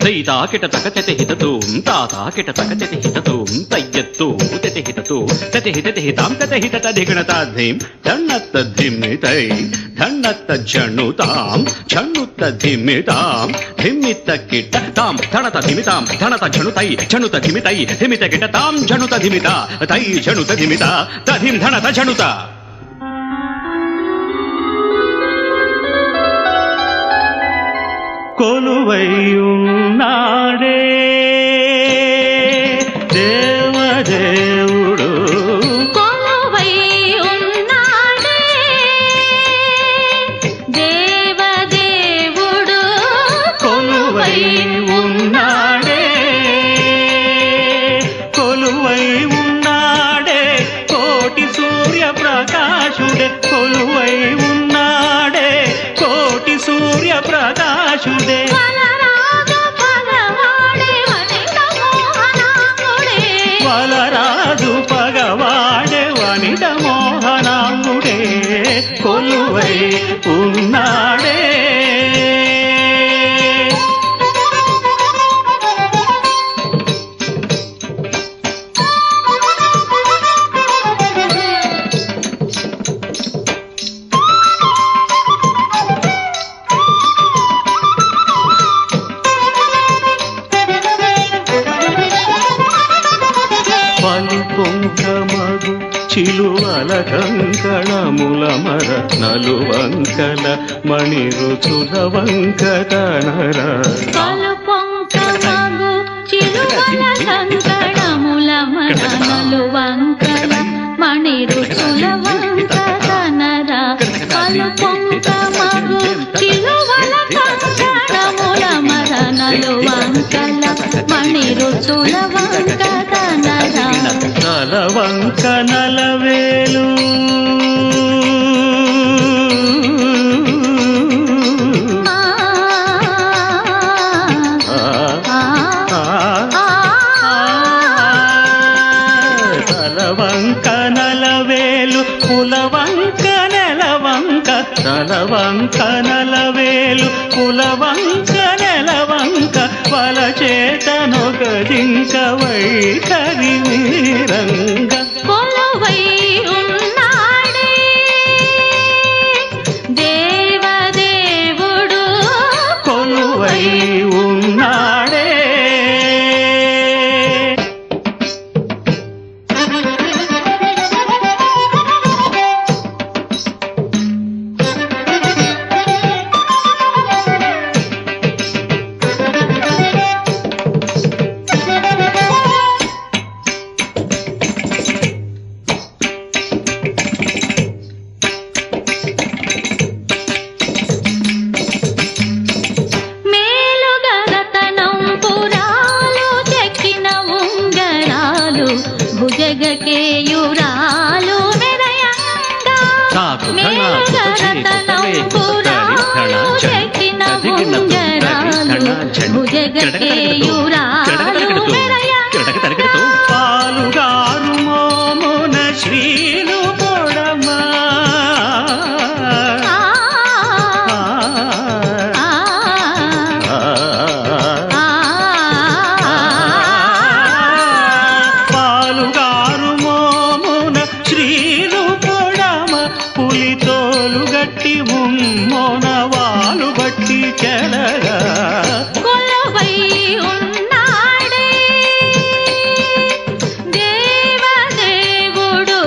తైతాకిట తకచతి హితతూం తాతాకిట తకచతి హితతూం తయ్యత్తు తతిహితతూ తతిహితతిహితాం తతిహితతధిగణతాధిం ధన్నత్తధిమ్మితై ధన్నత్తజ్జణుతాం ఝణుత్తధిమితాం ధిమ్మిత్తకిట తాం ధణతధిమితాం ధణతఝణుతై ఝణుతధిమితై ధిమితకిట తాం ఝణుతధిమిత తై ఝణుతధిమిత తధిం ధణత ఝణుత. కొలువైయున్నాడే దేవదేవుడు కొలువైయున్నాడే దేవదేవుడు కొలువైయున్నాడే కొలువైయున్నాడే కోటి సూర్య ప్రకాశుడే కొలువైయున్నాడే కోటి సూర్య ప్రకాశుడే వలరాజు పగవాడే వనిత మోహనాంగుడే కొలువై ఉన్నాడే. పొంకమగు చిలువల కంకణముల మర నలువంకల మణిరుచుల వంకతనర పొంకమగు చిలువల కంకణముల మర నలువంకల మణిరుచుల వంకతనర పొంకమగు చిలువల కంకణముల మర నలువంకల మణిరుచుల వంకతనర నలవంక నలవేలు తలవంక నలవేలు కులవంక నెలవంక తలవంక నలవేలు కులవంక నెలవంక వల చేతనొక జింక వైఖరి వీరంగ కొలువై ఉన్నాడే దేవదేవుడు కొలువై ఉన్నాడే. భుజగకేయురాలు మెరయంగా మేలుగరతనంపురాలు చెక్కిన ఉంగరాలు భుజగకేయురాలు మెరయంగా పాలుగారు మోమున శ్రీలు పొడమా పులితోలు గట్టి ముమ్మోనవాలు బట్టి చెడగా కొలువై ఉన్నాడే దేవదేవుడు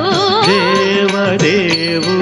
దేవదేవుడు